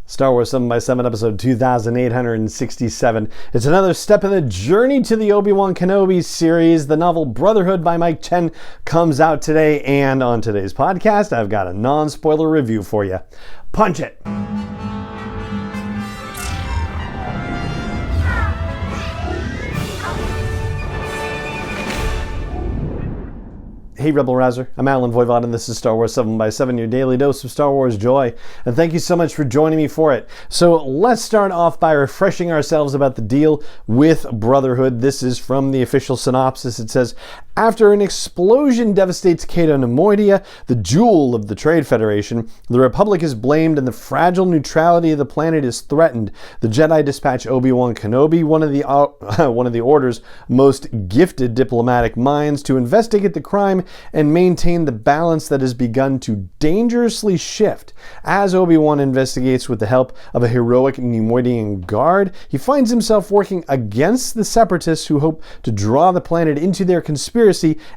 Star Wars 7 by 7 episode 2867. It's another step in the journey to the Obi-Wan Kenobi series. The novel Brotherhood by Mike Chen comes out today, and on today's podcast, I've got a non-spoiler review for you. Punch it! Hey Rebel Rouser, I'm Alan Voivod and this is Star Wars 7 by 7, your daily dose of Star Wars joy. And thank you so much for joining me for it. So let's start off by refreshing ourselves about the deal with Brotherhood. This is from the official synopsis. It says, after an explosion devastates Cato Nemoidia, the jewel of the Trade Federation, the Republic is blamed and the fragile neutrality of the planet is threatened. The Jedi dispatch Obi-Wan Kenobi, one of the Order's most gifted diplomatic minds, to investigate the crime and maintain the balance that has begun to dangerously shift. As Obi-Wan investigates with the help of a heroic Nemoidian guard, he finds himself working against the Separatists who hope to draw the planet into their conspiracy,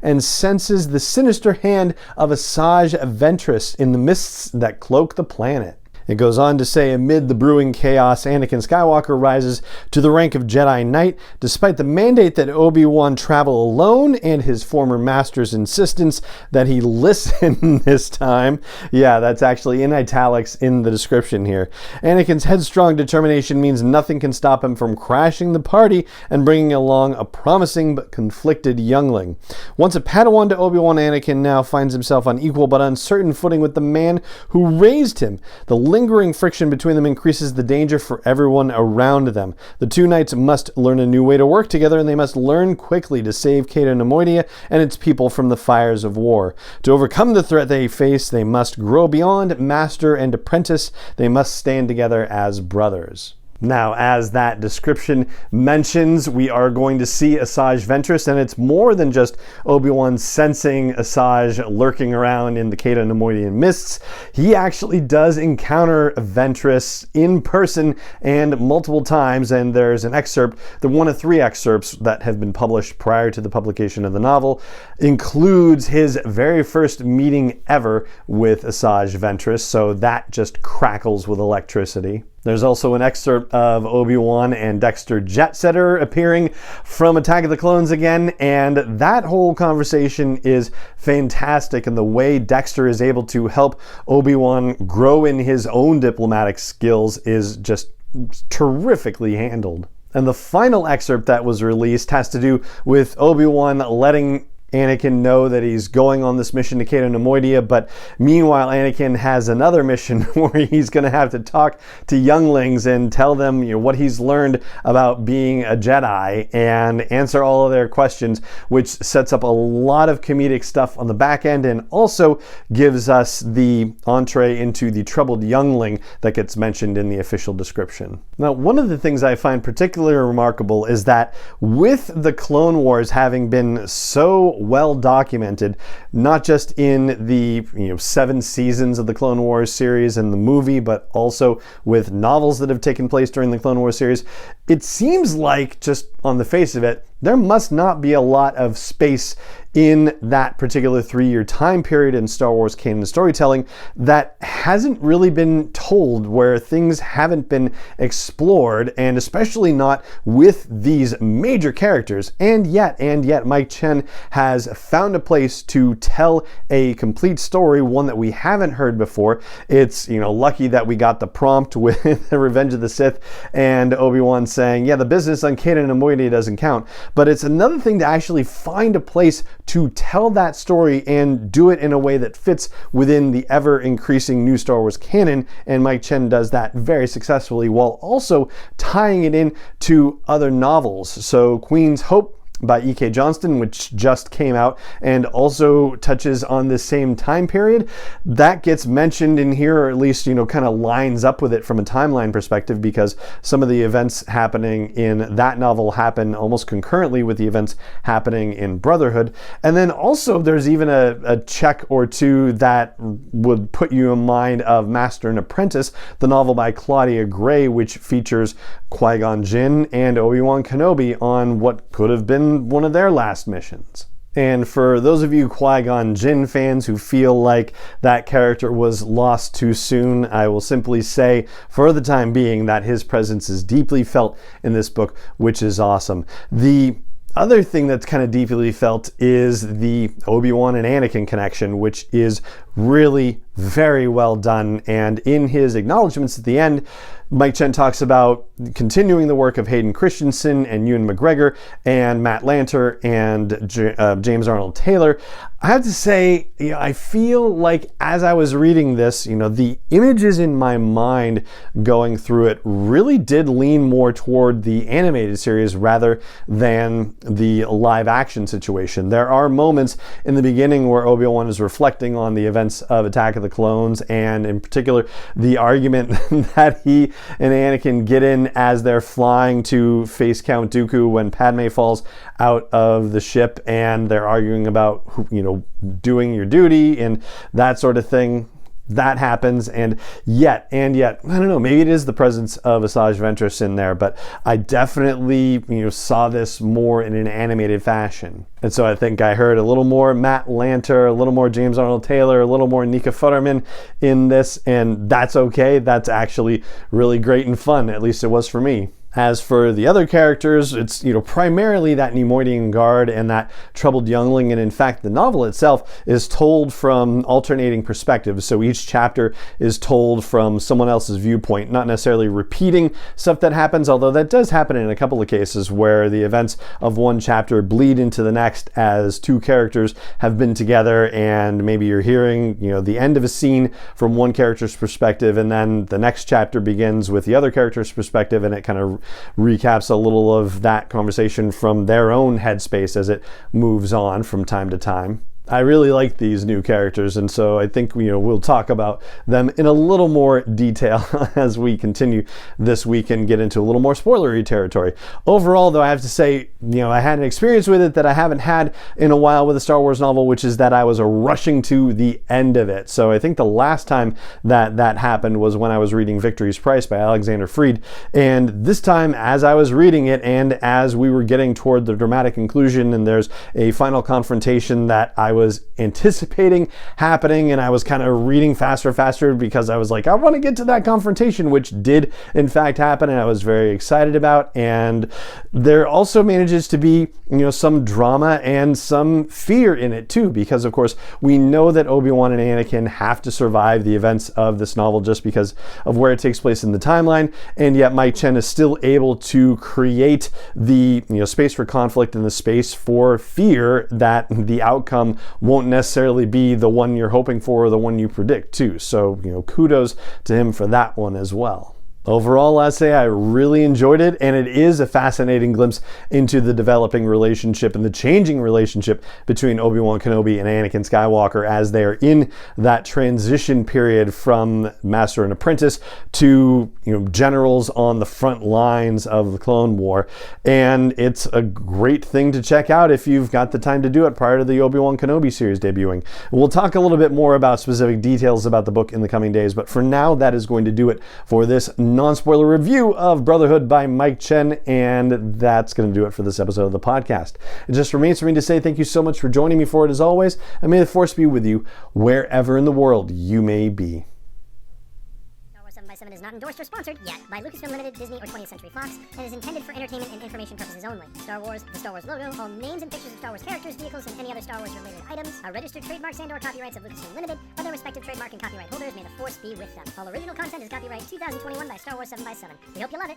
and senses the sinister hand of Asajj Ventress in the mists that cloak the planet. It goes on to say, amid the brewing chaos, Anakin Skywalker rises to the rank of Jedi Knight, despite the mandate that Obi-Wan travel alone and his former master's insistence that he listen this time. Yeah, that's actually in italics in the description here. Anakin's headstrong determination means nothing can stop him from crashing the party and bringing along a promising but conflicted youngling. Once a Padawan to Obi-Wan, Anakin now finds himself on equal but uncertain footing with the man who raised him. The lingering friction between them increases the danger for everyone around them. The two knights must learn a new way to work together, and they must learn quickly to save Cato Nemoidia and its people from the fires of war. To overcome the threat they face, they must grow beyond master and apprentice. They must stand together as brothers. Now, as that description mentions, we are going to see Asajj Ventress, and it's more than just Obi-Wan sensing Asajj lurking around in the Cato Nemoidian mists. He actually does encounter Ventress in person and multiple times, and there's an excerpt, one of 3 excerpts that have been published prior to the publication of the novel, includes his very first meeting ever with Asajj Ventress, so that just crackles with electricity. There's also an excerpt of Obi-Wan and Dexter Jettster appearing from Attack of the Clones again, and that whole conversation is fantastic, and the way Dexter is able to help Obi-Wan grow in his own diplomatic skills is just terrifically handled. And the final excerpt that was released has to do with Obi-Wan letting Anakin know that he's going on this mission to Cato Nemoidia, but meanwhile Anakin has another mission where he's going to have to talk to younglings and tell them, what he's learned about being a Jedi and answer all of their questions, which sets up a lot of comedic stuff on the back end and also gives us the entree into the troubled youngling that gets mentioned in the official description. Now, one of the things I find particularly remarkable is that with the Clone Wars having been so well documented, not just in the 7 seasons of the Clone Wars series and the movie, but also with novels that have taken place during the Clone Wars series, it seems like, just on the face of it, there must not be a lot of space in that particular 3-year time period in Star Wars canon storytelling that hasn't really been told, where things haven't been explored, and especially not with these major characters. And yet, Mike Chen has found a place to tell a complete story, one that we haven't heard before. It's, lucky that we got the prompt with Revenge of the Sith and Obi-Wan saying, yeah, the business on Cato Nemoidia doesn't count. But it's another thing to actually find a place to tell that story and do it in a way that fits within the ever-increasing new Star Wars canon, and Mike Chen does that very successfully while also tying it in to other novels. So Queen's Hope by E.K. Johnston, which just came out and also touches on the same time period, that gets mentioned in here, or at least, kind of lines up with it from a timeline perspective, because some of the events happening in that novel happen almost concurrently with the events happening in Brotherhood. And then also there's even a check or two that would put you in mind of Master and Apprentice, the novel by Claudia Gray, which features Qui-Gon Jinn and Obi-Wan Kenobi on what could have been one of their last missions. And for those of you Qui-Gon Jinn fans who feel like that character was lost too soon, I will simply say, for the time being, that his presence is deeply felt in this book, which is awesome. The other thing that's kind of deeply felt is the Obi-Wan and Anakin connection, which is really very well done. And in his acknowledgments at the end, Mike Chen talks about continuing the work of Hayden Christensen and Ewan McGregor and Matt Lanter and James Arnold Taylor. I have to say, I feel like as I was reading this, the images in my mind going through it really did lean more toward the animated series rather than the live action situation. There are moments in the beginning where Obi-Wan is reflecting on the events of Attack of the Clones, and in particular, the argument that he and Anakin get in as they're flying to face Count Dooku when Padme falls out of the ship, and they're arguing about, doing your duty and that sort of thing. That happens, and yet, I don't know, maybe it is the presence of Asajj Ventress in there, but I definitely, saw this more in an animated fashion. And so I think I heard a little more Matt Lanter, a little more James Arnold Taylor, a little more Nika Futterman in this, and that's okay. That's actually really great and fun, at least it was for me. As for the other characters, it's primarily that Neimoidian guard and that troubled youngling, and in fact the novel itself is told from alternating perspectives. So each chapter is told from someone else's viewpoint, not necessarily repeating stuff that happens, although that does happen in a couple of cases where the events of one chapter bleed into the next as two characters have been together, and maybe you're hearing the end of a scene from one character's perspective, and then the next chapter begins with the other character's perspective, and it kind of recaps a little of that conversation from their own headspace as it moves on from time to time. I really like these new characters, and so I think we'll talk about them in a little more detail as we continue this week and get into a little more spoilery territory. Overall, though, I have to say, I had an experience with it that I haven't had in a while with a Star Wars novel, which is that I was rushing to the end of it. So I think the last time that happened was when I was reading Victory's Price by Alexander Freed, and this time, as I was reading it and as we were getting toward the dramatic conclusion and there's a final confrontation that I was anticipating happening, and I was kind of reading faster because I was like, I want to get to that confrontation, which did in fact happen, and I was very excited about. And there also manages to be some drama and some fear in it too, because of course we know that Obi-Wan and Anakin have to survive the events of this novel just because of where it takes place in the timeline, and yet Mike Chen is still able to create the space for conflict and the space for fear that the outcome won't necessarily be the one you're hoping for or the one you predict too. So, kudos to him for that one as well. Overall, I'd say I really enjoyed it, and it is a fascinating glimpse into the developing relationship and the changing relationship between Obi-Wan Kenobi and Anakin Skywalker as they are in that transition period from Master and Apprentice to generals on the front lines of the Clone War. And it's a great thing to check out if you've got the time to do it prior to the Obi-Wan Kenobi series debuting. We'll talk a little bit more about specific details about the book in the coming days, but for now, that is going to do it for this non-spoiler review of Brotherhood by Mike Chen, and that's going to do it for this episode of the podcast. It just remains for me to say thank you so much for joining me for it as always, and may the Force be with you wherever in the world you may be. 7 is not endorsed or sponsored yet by Lucasfilm Limited, Disney, or 20th Century Fox, and is intended for entertainment and information purposes only. Star Wars, the Star Wars logo, all names and pictures of Star Wars characters, vehicles, and any other Star Wars related items are registered trademarks and/or copyrights of Lucasfilm Limited, or their respective trademark and copyright holders. May the Force be with them. All original content is copyright 2021 by Star Wars 7x7. We hope you love it.